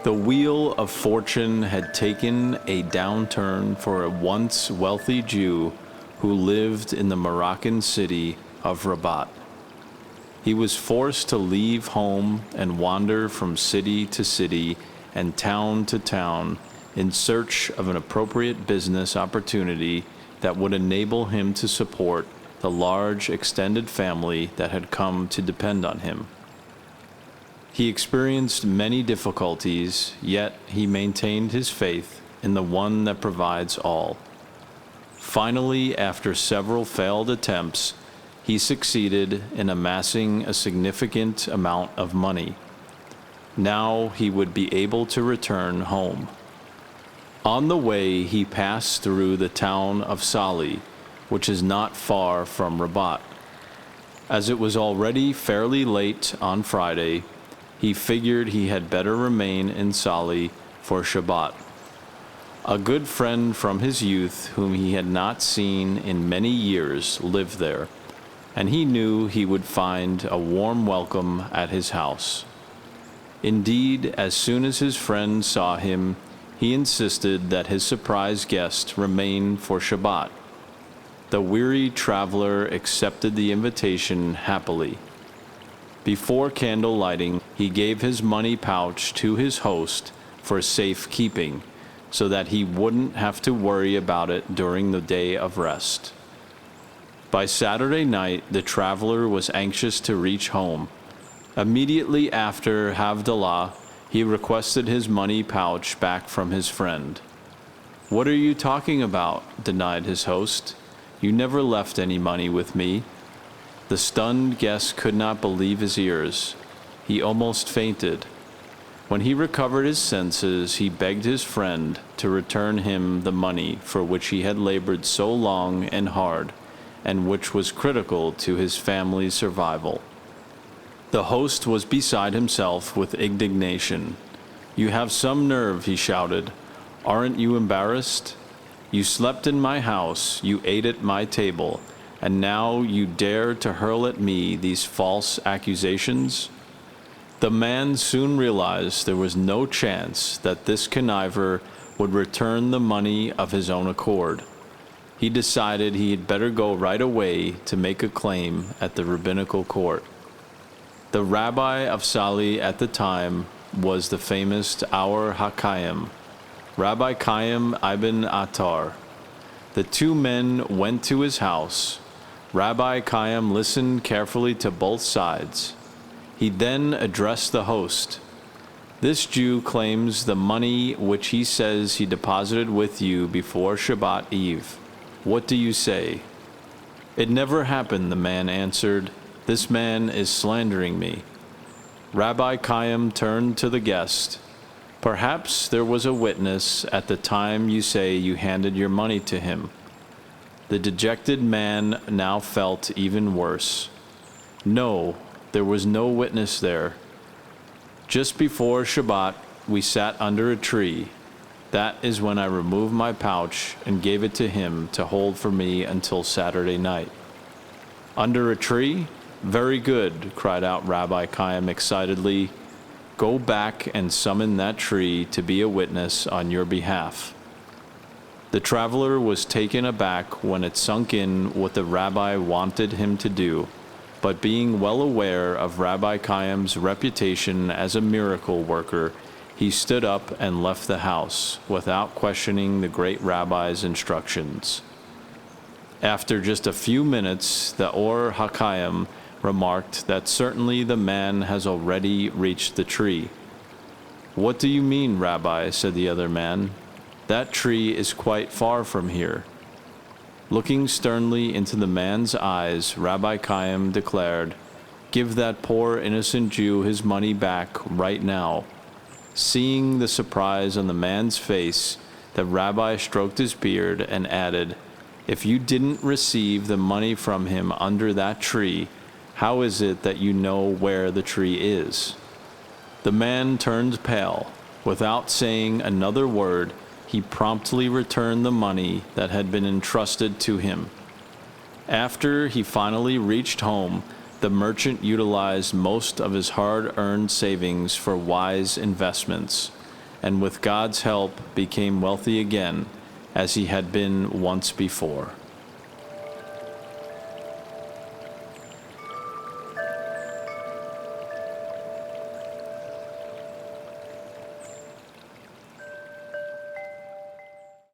The wheel of fortune had taken a downturn for a once wealthy Jew who lived in the Moroccan city of Rabat. He was forced to leave home and wander from city to city and town to town in search of an appropriate business opportunity that would enable him to support the large extended family that had come to depend on him. He experienced many difficulties, yet he maintained his faith in the one that provides all. Finally, after several failed attempts, he succeeded in amassing a significant amount of money. Now he would be able to return home. On the way, he passed through the town of Salih, which is not far from Rabat. As it was already fairly late on Friday, he figured he had better remain in Salih for Shabbat. A good friend from his youth, whom he had not seen in many years, lived there, and he knew he would find a warm welcome at his house. Indeed, as soon as his friend saw him, he insisted that his surprise guest remain for Shabbat. The weary traveler accepted the invitation happily. Before candle lighting, he gave his money pouch to his host for safekeeping, so that he wouldn't have to worry about it during the day of rest. By Saturday night, the traveler was anxious to reach home. Immediately after Havdalah, he requested his money pouch back from his friend. "What are you talking about?" denied his host. "You never left any money with me." The stunned guest could not believe his ears. He almost fainted. When he recovered his senses, he begged his friend to return him the money for which he had labored so long and hard, and which was critical to his family's survival. The host was beside himself with indignation. "You have some nerve," he shouted. "Aren't you embarrassed? You slept in my house, you ate at my table, and now you dare to hurl at me these false accusations?" The man soon realized there was no chance that this conniver would return the money of his own accord. He decided he had better go right away to make a claim at the rabbinical court. The rabbi of Salih at the time was the famous Our HaKaim, Rabbi Chaim ibn Attar. The two men went to his house. Rabbi Chaim listened carefully to both sides. He then addressed the host. "This Jew claims the money which he says he deposited with you before Shabbat Eve. What do you say?" "It never happened," the man answered. "This man is slandering me." Rabbi Chaim turned to the guest. "Perhaps there was a witness at the time you say you handed your money to him." The dejected man now felt even worse. "No, there was no witness there. Just before Shabbat, we sat under a tree. That is when I removed my pouch and gave it to him to hold for me until Saturday night." "Under a tree? Very good," cried out Rabbi Chaim excitedly. "Go back and summon that tree to be a witness on your behalf." The traveler was taken aback when it sunk in what the rabbi wanted him to do, but being well aware of Rabbi Chaim's reputation as a miracle worker, he stood up and left the house without questioning the great rabbi's instructions. After just a few minutes, the Or HaKaim remarked that certainly the man has already reached the tree. "What do you mean, Rabbi?" said the other man. "That tree is quite far from here." Looking sternly into the man's eyes, Rabbi Chaim declared, "Give that poor innocent Jew his money back right now." Seeing the surprise on the man's face, the rabbi stroked his beard and added, "If you didn't receive the money from him under that tree, how is it that you know where the tree is?" The man turned pale. Without saying another word, he promptly returned the money that had been entrusted to him. After he finally reached home, the merchant utilized most of his hard-earned savings for wise investments. and with God's help became wealthy again, as he had been once before.